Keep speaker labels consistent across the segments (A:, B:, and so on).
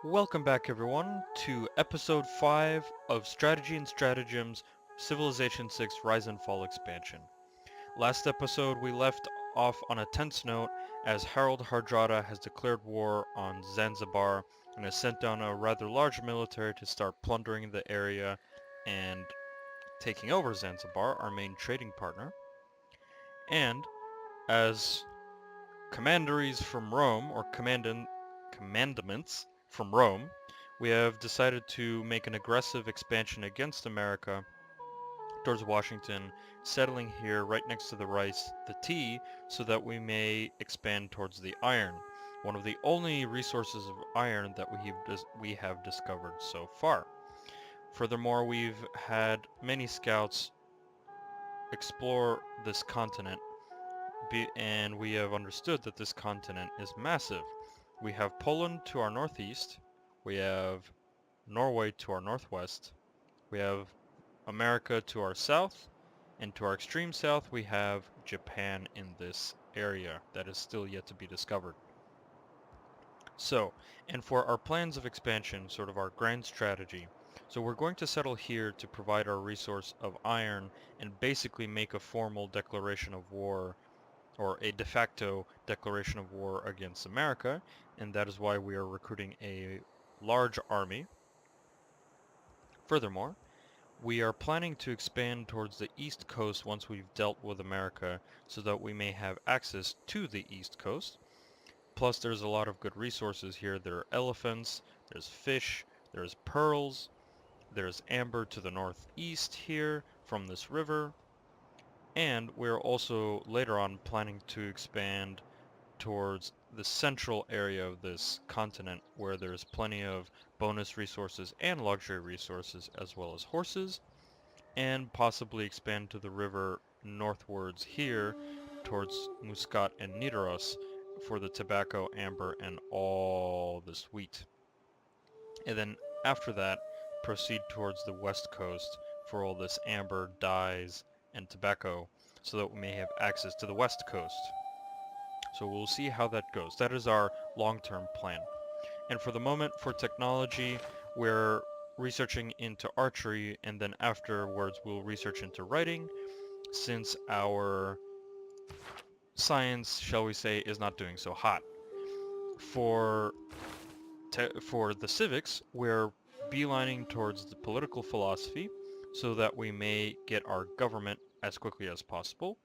A: Welcome back everyone to episode 5 of Strategy and Stratagems Civilization 6 Rise and Fall expansion. Last episode we left off on a tense note as Harold Hardrada has declared war on Zanzibar and has sent down a rather large military to start plundering the area and taking over Zanzibar, our main trading partner. And as commanderies from Rome, or commandments from Rome, we have decided to make an aggressive expansion against America towards Washington, settling here right next to the rice, the tea, so that we may expand towards the iron, one of the only resources of iron that we have discovered so far. Furthermore, we've had many scouts explore this continent and we have understood that this continent is massive. We have Poland to our northeast, we have Norway to our northwest, we have America to our south, and to our extreme south we have Japan in this area that is still yet to be discovered. So, and for our plans of expansion, sort of our grand strategy, so we're going to settle here to provide our resource of iron and basically make a formal declaration of war or a de facto declaration of war against America, and that is why we are recruiting a large army. Furthermore, we are planning to expand towards the east coast once we've dealt with America so that we may have access to the east coast. Plus there's a lot of good resources here. There are elephants, there's fish, there's pearls, there's amber to the northeast here from this river, and we're also later on planning to expand towards the central area of this continent where there's plenty of bonus resources and luxury resources as well as horses, and possibly expand to the river northwards here towards Muscat and Nidaros for the tobacco, amber, and all this wheat. And then after that, proceed towards the west coast for all this amber, dyes, and tobacco so that we may have access to the west coast. So we'll see how that goes. That is our long-term plan. And for the moment, for technology, we're researching into archery, and then afterwards we'll research into writing, since our science, shall we say, is not doing so hot. For for the civics, we're beelining towards the political philosophy so that we may get our government as quickly as possible.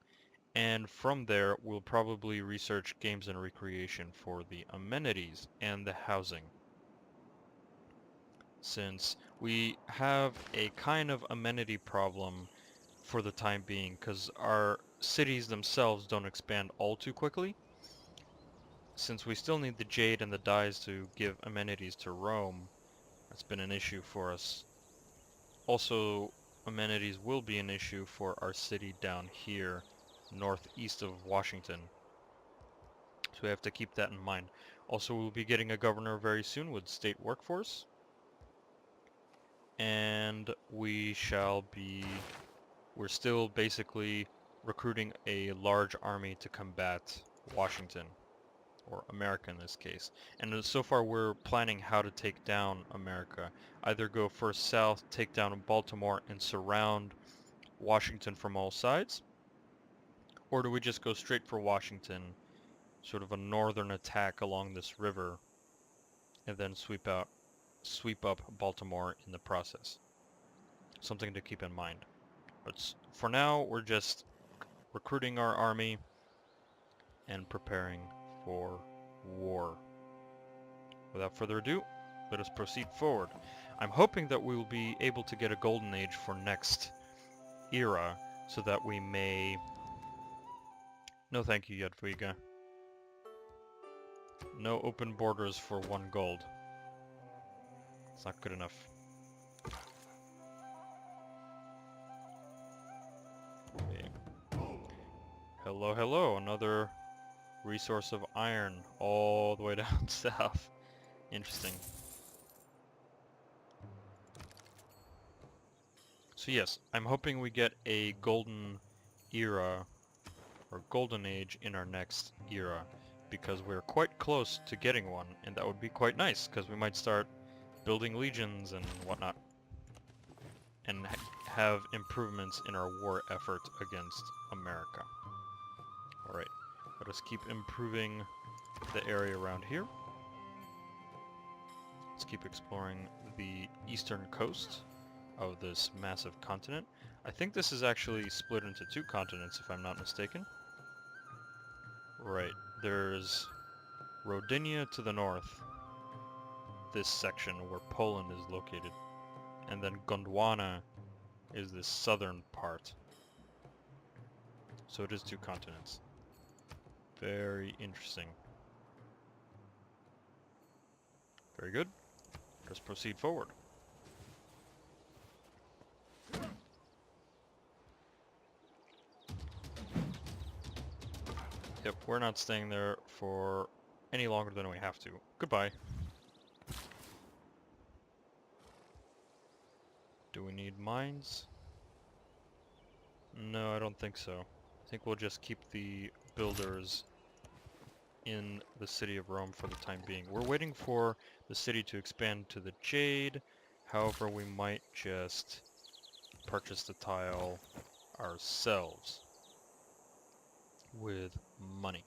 A: And from there, we'll probably research games and recreation for the amenities and the housing. Since we have a kind of amenity problem for the time being, because our cities themselves don't expand all too quickly. Since we still need the Jade and the dyes to give amenities to Rome, that's been an issue for us. Also, amenities will be an issue for our city down here, northeast of Washington. So we have to keep that in mind. Also, we'll be getting a governor very soon with state workforce. And we're still basically recruiting a large army to combat Washington, or America in this case. And so far we're planning how to take down America. Either go first south, take down Baltimore, and surround Washington from all sides, or do we just go straight for Washington, sort of a northern attack along this river, and then sweep up Baltimore in the process? Something to keep in mind. But for now, we're just recruiting our army and preparing for war. Without further ado, let us proceed forward. I'm hoping that we will be able to get a golden age for next era, so that we may... No thank you, Jadwiga. No open borders for 1 gold. It's not good enough. Okay. Hello, hello, another resource of iron all the way down south. Interesting. So yes, I'm hoping we get a golden era, or golden age in our next era, because we're quite close to getting one, and that would be quite nice, because we might start building legions and whatnot, and have improvements in our war effort against America. Alright, let us keep improving the area around here. Let's keep exploring the eastern coast of this massive continent. I think this is actually split into 2 continents, if I'm not mistaken. Right, there's Rodinia to the north, this section where Poland is located, and then Gondwana is this southern part. So it is 2 continents. Very interesting. Very good. Let's proceed forward. Yep, we're not staying there for any longer than we have to. Goodbye. Do we need mines? No, I don't think so. I think we'll just keep the builders in the city of Rome for the time being. We're waiting for the city to expand to the Jade. However, we might just purchase the tile ourselves with money.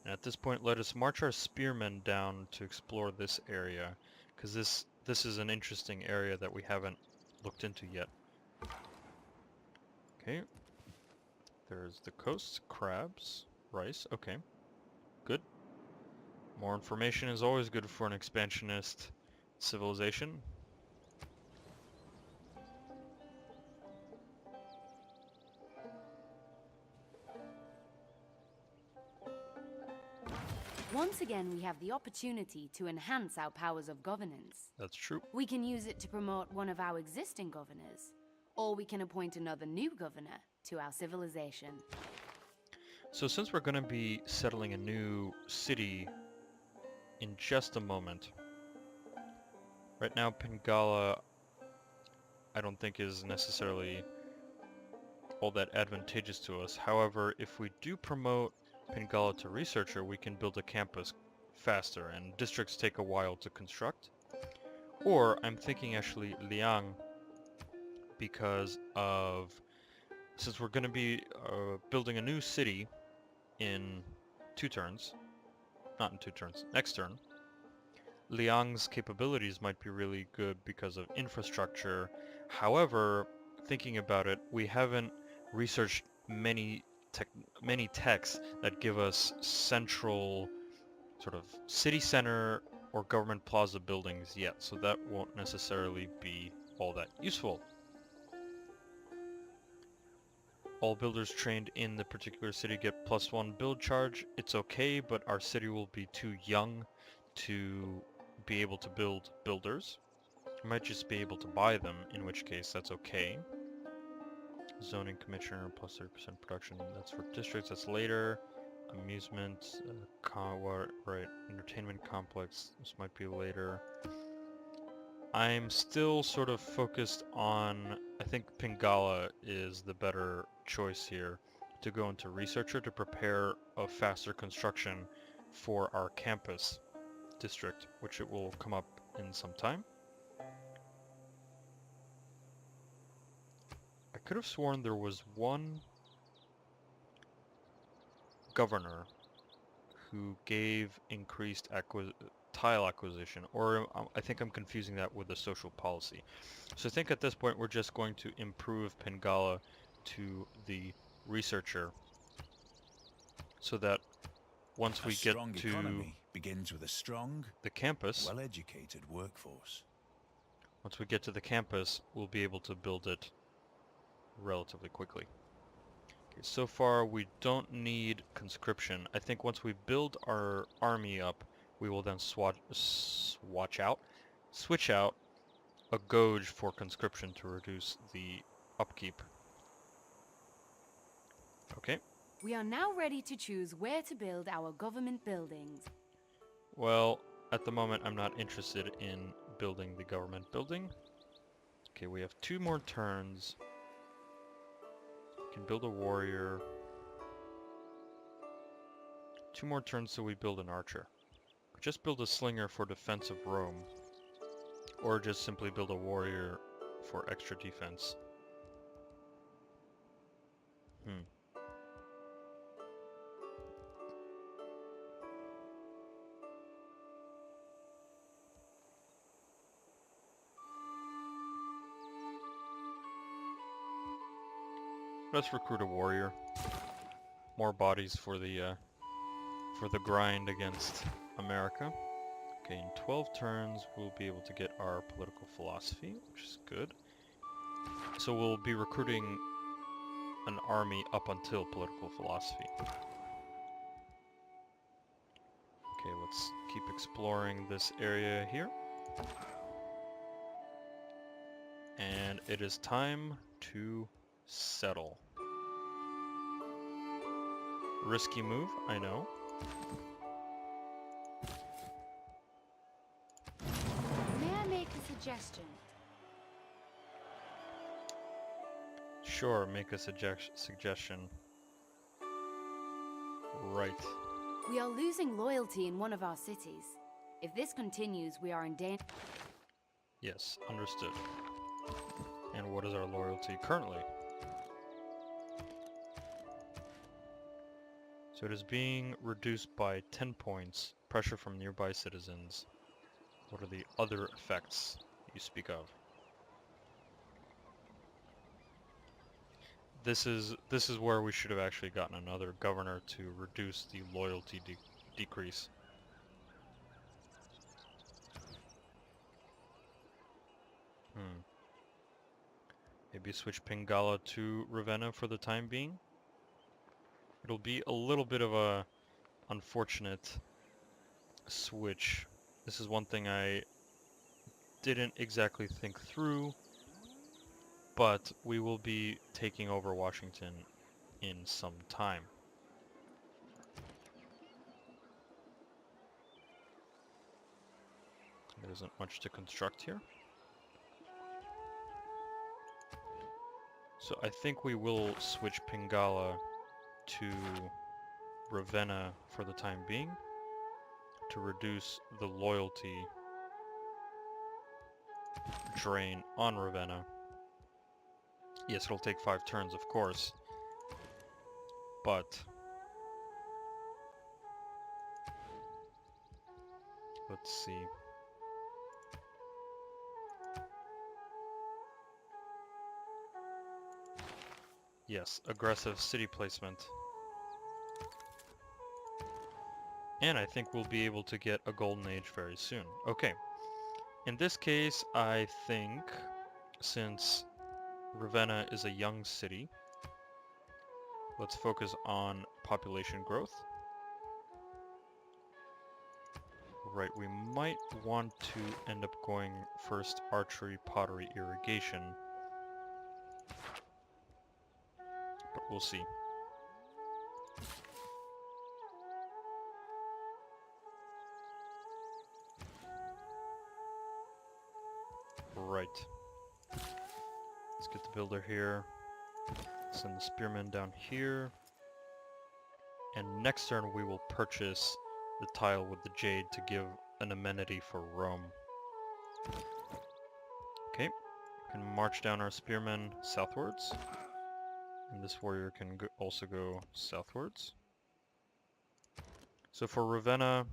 A: And at this point, let us march our spearmen down to explore this area, because this is an interesting area that we haven't looked into yet. Okay. There's the coast, crabs, rice, okay. Good. More information is always good for an expansionist civilization.
B: Once again, we have the opportunity to enhance our powers of governance.
A: That's true.
B: We can use it to promote one of our existing governors, or we can appoint another new governor to our civilization.
A: So since we're going to be settling a new city in just a moment, right now Pengala I don't think is necessarily all that advantageous to us. However, if we do promote Pengala to researcher, we can build a campus faster, and districts take a while to construct. Or I'm thinking actually Liang, because of since we're going to be building a new city in 2 turns, not in 2 turns, next turn, Liang's capabilities might be really good because of infrastructure. However, thinking about it, we haven't researched many techs that give us central sort of city center or government plaza buildings yet, so that won't necessarily be all that useful. All builders trained in the particular city get +1 build charge. It's okay, but our city will be too young to be able to build builders. We might just be able to buy them, in which case that's okay. Zoning commissioner +30% production, that's for districts, that's later. Amusement, right, entertainment complex, this might be later. I'm still sort of focused on, I think Pengala is the better choice here to go into researcher to prepare a faster construction for our campus district, which it will come up in some time. I could have sworn there was one governor who gave increased tile acquisition, or I think I'm confusing that with the social policy. So I think at this point we're just going to improve Pengala to the researcher, so that once we get to
C: economy begins with a strong,
A: the campus,
C: well-educated workforce.
A: once we get to the campus, we'll be able to build it relatively quickly. Okay, so far we don't need conscription. I think once we build our army up, we will then switch out a gauge for conscription to reduce the upkeep. Okay.
B: We are now ready to choose where to build our government buildings.
A: Well, at the moment I'm not interested in building the government building. Okay, we have 2 more turns. We can build a warrior. 2 more turns till we build an archer. Just build a slinger for defense of Rome. Or just simply build a warrior for extra defense. Let's recruit a warrior. More bodies for the grind against America. Okay, in 12 turns we'll be able to get our political philosophy, which is good. So we'll be recruiting an army up until political philosophy. Okay, let's keep exploring this area here. And it is time to settle. Risky move, I know.
B: May I make a suggestion?
A: Sure, make a suggestion. Right.
B: We are losing loyalty in one of our cities. If this continues, we are in danger.
A: Yes, understood. And what is our loyalty currently? So it is being reduced by 10 points. Pressure from nearby citizens. What are the other effects you speak of? This is where we should have actually gotten another governor to reduce the loyalty decrease. Maybe switch Pingala to Ravenna for the time being. It'll be a little bit of a unfortunate switch. This is one thing I didn't exactly think through, but we will be taking over Washington in some time. There isn't much to construct here. So I think we will switch Pingala to Ravenna for the time being to reduce the loyalty drain on Ravenna. Yes, it'll take 5 turns, of course, but let's see. Yes, aggressive city placement. And I think we'll be able to get a golden age very soon. Okay. In this case, I think, since Ravenna is a young city, let's focus on population growth. Right, we might want to end up going first archery, pottery, irrigation. But we'll see. Right. Let's get the builder here. Send the spearmen down here. And next turn we will purchase the tile with the Jade to give an amenity for Rome. Okay. We can march down our spearmen southwards. And this warrior can also go southwards. So for Ravenna,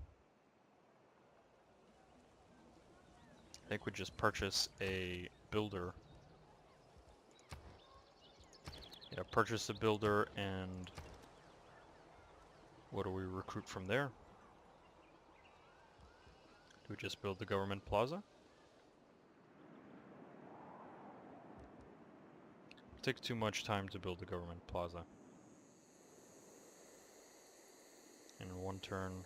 A: I think we just purchase a builder. Yeah, purchase a builder, and what do we recruit from there? Do we just build the government plaza? It takes too much time to build the government plaza. In one turn,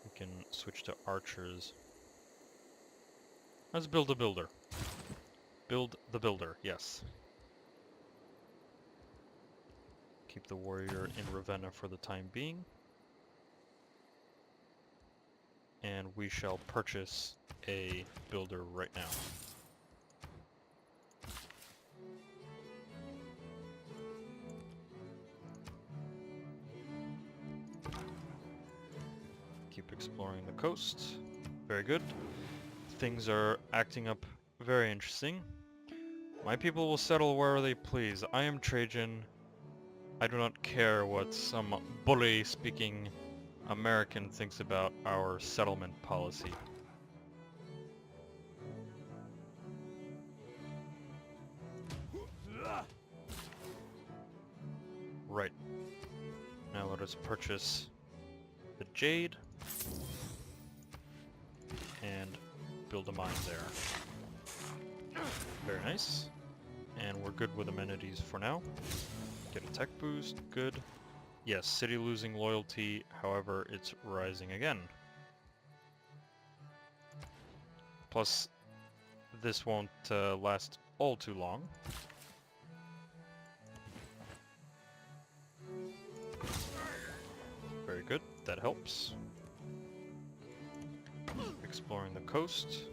A: we can switch to archers. Let's build a builder. Build the builder, yes. Keep the warrior in Ravenna for the time being. And we shall purchase a builder right now. exploring the coast. Very good. Things are acting up very interesting. My people will settle wherever they please. I am Trajan. I do not care what some bully-speaking American thinks about our settlement policy. Right. Now let us purchase the Jade and build a mine there. Very nice. And we're good with amenities for now. Get a tech boost, good. Yes, city losing loyalty, however, it's rising again. Plus, this won't last all too long. Very good, that helps. Exploring the coast.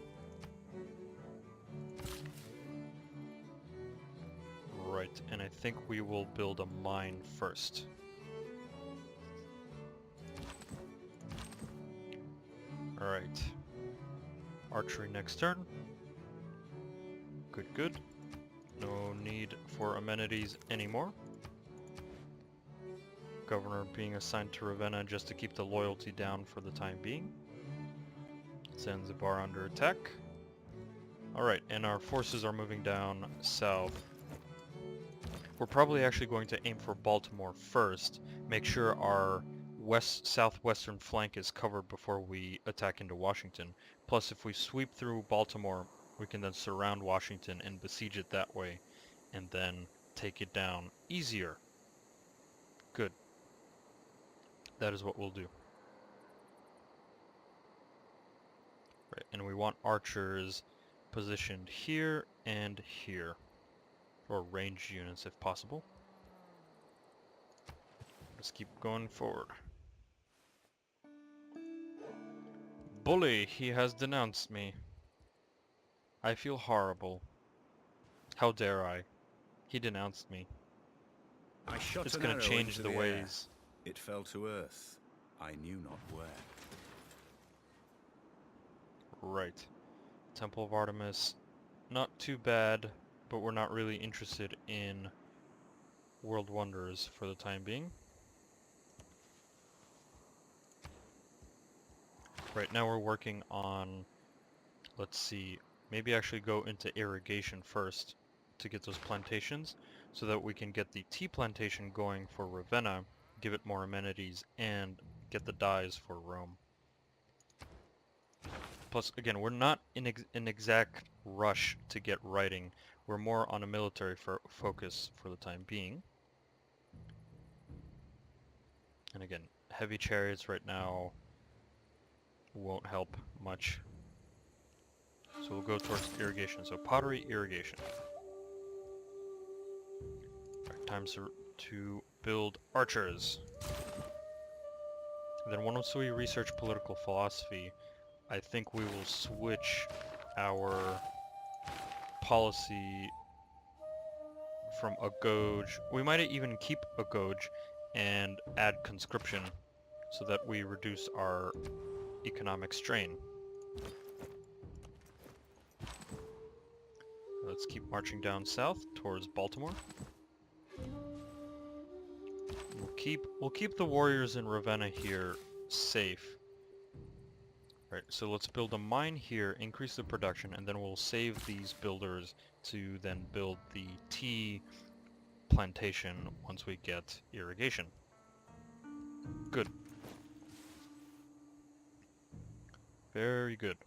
A: Right, and I think we will build a mine first. Alright. Archery next turn. Good, good. No need for amenities anymore. Governor being assigned to Ravenna just to keep the loyalty down for the time being. Zanzibar under attack. Alright, and our forces are moving down south. We're probably actually going to aim for Baltimore first. Make sure our southwestern flank is covered before we attack into Washington. Plus, if we sweep through Baltimore, we can then surround Washington and besiege it that way, and then take it down easier. Good. That is what we'll do. Right, and we want archers positioned here and here. Or ranged units if possible. Let's keep going forward. Bully, he has denounced me. I feel horrible. How dare I? He denounced me.
C: I shot
A: It's
C: an
A: gonna
C: arrow
A: change
C: into
A: the
C: air.
A: ways.
C: It fell to earth. I knew not where.
A: Right. Temple of Artemis. Not too bad, but we're not really interested in World Wonders for the time being. Right now we're working on, let's see, maybe actually go into irrigation first to get those plantations so that we can get the tea plantation going for Ravenna, give it more amenities, and get the dyes for Rome. Plus, again, we're not in an exact rush to get writing. We're more on a military focus for the time being. And again, heavy chariots right now won't help much. So we'll go towards irrigation. So pottery, irrigation. Right, time to build archers. And then once we research political philosophy, I think we will switch our policy from a Gauge. We might even keep a Gauge and add conscription so that we reduce our economic strain. Let's keep marching down south towards Baltimore. We'll keep the warriors in Ravenna here safe. Right, so let's build a mine here, increase the production, and then we'll save these builders to then build the tea plantation once we get irrigation. Good. Very good.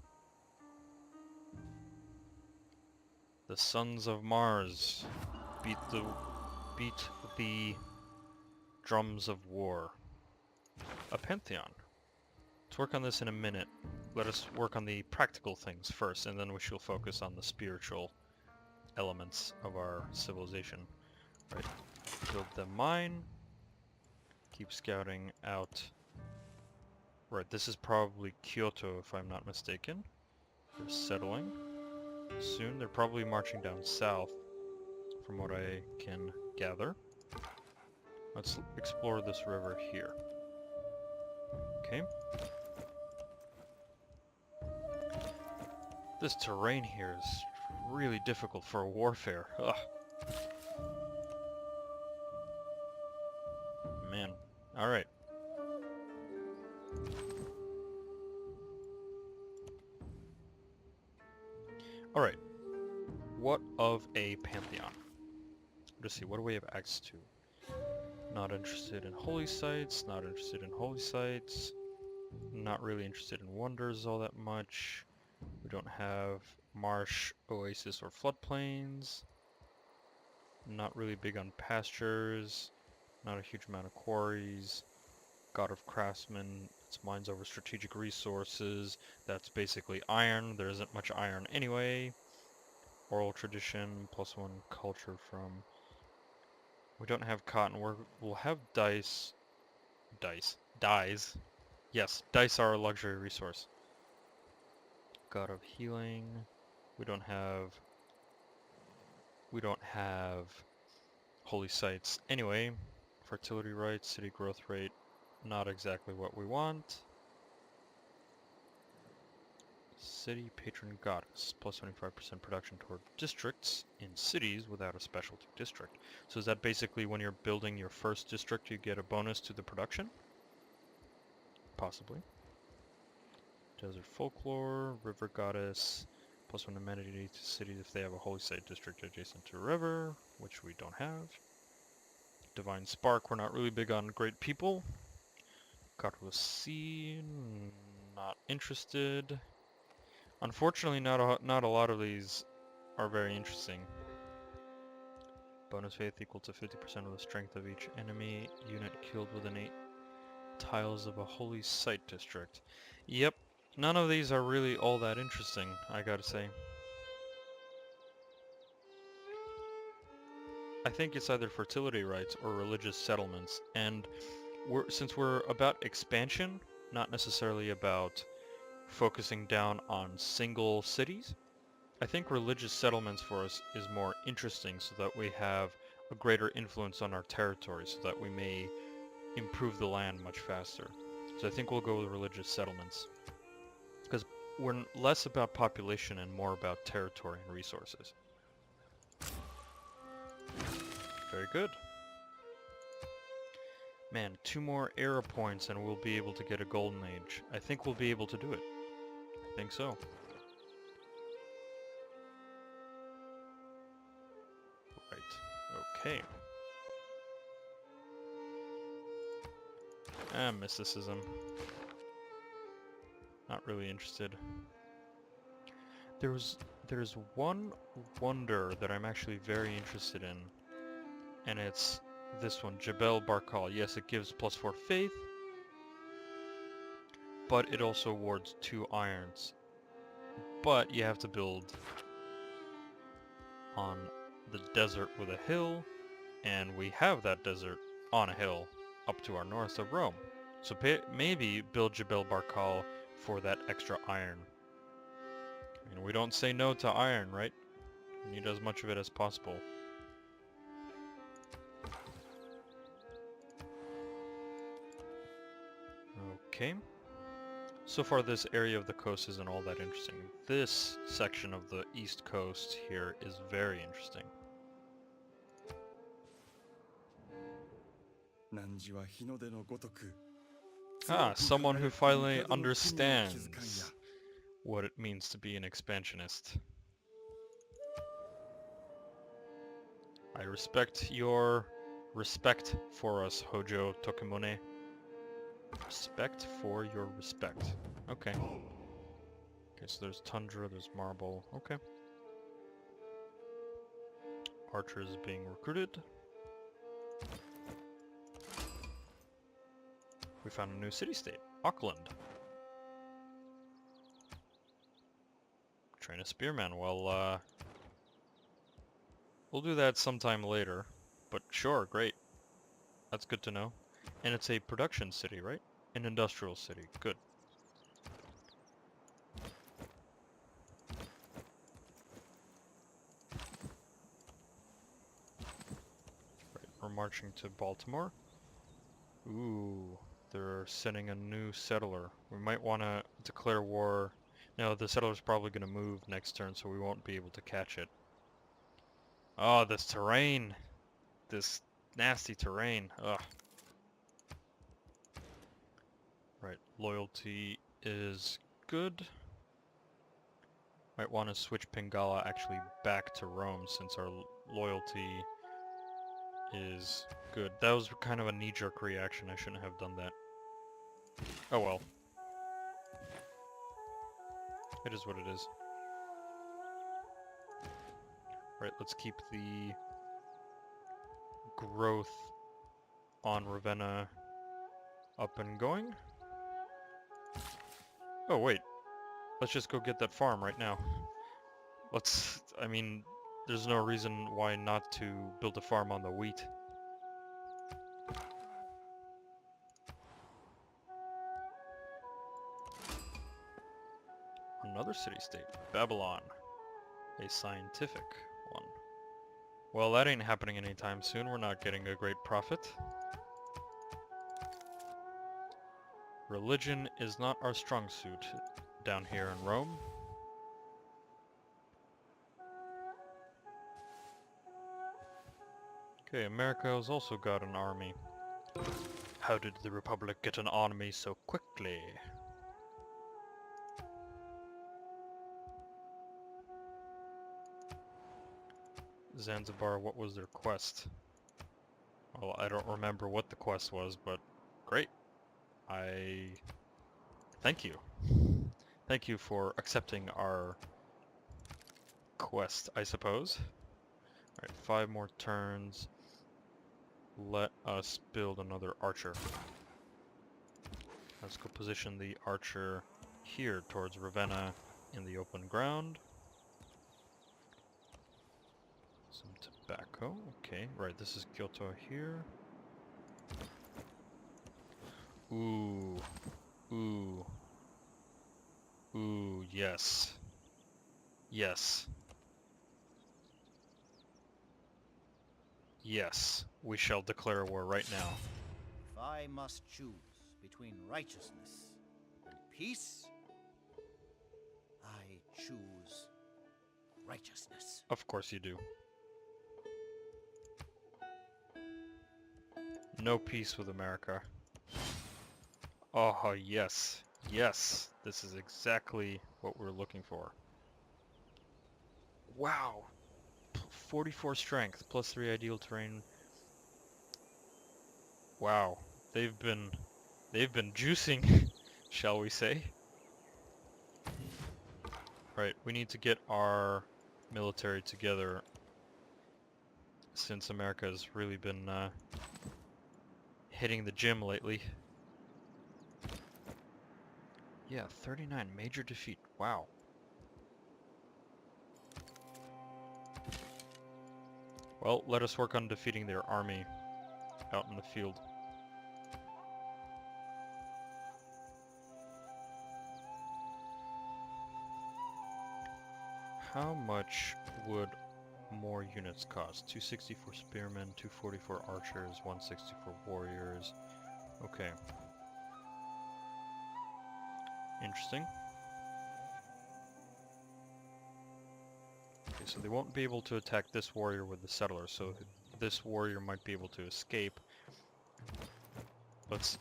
A: The Sons of Mars beat the drums of war. A Pantheon. Let's work on this in a minute. Let us work on the practical things first, and then we shall focus on the spiritual elements of our civilization. Right. Build the mine. Keep scouting out. Right, this is probably Kyoto if I'm not mistaken. They're settling soon. They're probably marching down south from what I can gather. Let's explore this river here. Okay. This terrain here is really difficult for warfare. Ugh. Man. Alright. Alright. What of a Pantheon? Let's see, what do we have access to? Not interested in holy sites, not interested in holy sites, not really interested in wonders all that much. We don't have marsh, oasis, or floodplains. Not really big on pastures, not a huge amount of quarries. God of Craftsmen, it's mines over strategic resources. That's basically iron. There isn't much iron anyway. Oral tradition, +1 culture from... We don't have cotton. We'll have dice. Dyes. Yes, dice are a luxury resource. God of Healing. We don't have holy sites anyway. Fertility rights, city growth rate, not exactly what we want. City patron goddess, +25% production toward districts in cities without a specialty district. So is that basically when you're building your first district you get a bonus to the production? Possibly. Desert folklore, river goddess, +1 amenity to cities if they have a holy site district adjacent to a river, which we don't have. Divine spark, we're not really big on great people. God of the sea, not interested. Unfortunately, not a lot of these are very interesting. Bonus faith equal to 50% of the strength of each enemy unit killed within 8 tiles of a holy site district. Yep, none of these are really all that interesting, I gotta say. I think it's either fertility rights or religious settlements, and since we're about expansion, not necessarily about focusing down on single cities, I think religious settlements for us is more interesting so that we have a greater influence on our territory so that we may improve the land much faster. So I think we'll go with religious settlements. Because we're less about population and more about territory and resources. Very good. Man, 2 more era points and we'll be able to get a golden age. I think we'll be able to do it. I think so. Right. Okay. Mysticism. Not really interested. There's one wonder that I'm actually very interested in, and it's this one, Jebel Barkal. Yes, it gives +4 faith, but it also awards 2 irons. But you have to build on the desert with a hill, and we have that desert on a hill up to our north of Rome. So maybe build Jebel Barkal for that extra iron. I mean, we don't say no to iron, right? We need as much of it as possible. Okay. So far this area of the coast isn't all that interesting. This section of the east coast here is very interesting. Ah, someone who finally understands what it means to be an expansionist. I respect your respect for us, Hojo Tokimone. Respect for your respect. Okay. Okay, so there's tundra, there's marble. Okay. Archers being recruited. We found a new city-state, Auckland. Train a spearman. Well, we'll do that sometime later. But sure, great. That's good to know. And it's a production city, right? An industrial city. Good. Right, we're marching to Baltimore. Ooh, they're sending a new settler. We might want to declare war. No, the settler's probably going to move next turn, so we won't be able to catch it. Oh, this terrain. This nasty terrain. Ugh. Right, loyalty is good. Might want to switch Pingala actually back to Rome since our loyalty is good. That was kind of a knee-jerk reaction. I shouldn't have done that. Oh well. It is what it is. Right, let's keep the growth on Ravenna up and going. Oh wait, let's just go get that farm right now. I mean, there's no reason why not to build a farm on the wheat. Another city-state, Babylon. A scientific one. Well, that ain't happening anytime soon. We're not getting a great profit. Religion is not our strong suit down here in Rome. Okay, America has also got an army. How did the Republic get an army so quickly? Zanzibar, what was their quest? Well, I don't remember what the quest was, but great. Thank you. Thank you for accepting our quest, I suppose. Alright, 5 more turns. Let us build another archer. Let's go position the archer here towards Ravenna in the open ground. Some tobacco. Okay, right, this is Kyoto here. Ooh. Ooh. Ooh, yes. Yes. Yes. We shall declare war right now.
D: If I must choose between righteousness and peace, I choose righteousness.
A: Of course you do. No peace with America. Oh, yes. Yes. This is exactly what we're looking for. Wow. 44 strength, plus 3 ideal terrain. Wow. They've been juicing, shall we say. Right, we need to get our military together since America has really been hitting the gym lately. Yeah, 39 major defeat. Wow. Well, let us work on defeating their army out in the field. How much would more units cost? 260 for spearmen, 240 for archers, 160 for warriors. Okay. Interesting. Okay, so they won't be able to attack this warrior with the settler, so this warrior might be able to escape. Let's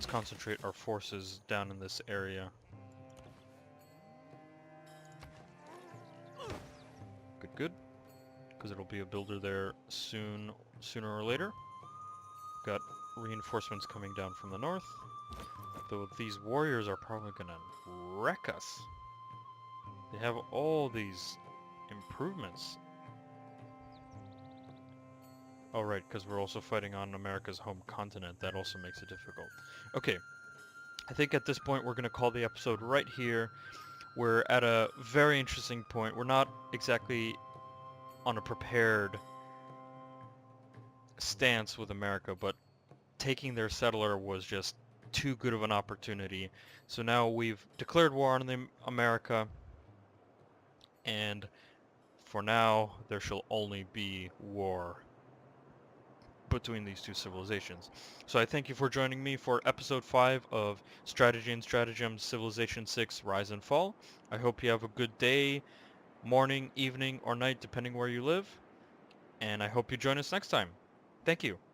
A: concentrate our forces down in this area. Good, good. Because it'll be a builder there sooner or later. Got reinforcements coming down from the north. Though these warriors are probably gonna wreck us. They have all these improvements. Oh right, because we're also fighting on America's home continent. That also makes it difficult. Okay, I think at this point we're gonna call the episode right here. We're at a very interesting point. We're not exactly on a prepared stance with America, but taking their settler was just too good of an opportunity. So now we've declared war on America, and for now there shall only be war. between these two civilizations. So I thank you for joining me for episode 5 of Strategy and Stratagems Civilization 6 Rise and Fall. I hope you have a good day, morning, evening, or night, depending where you live. And I hope you join us next time. Thank you.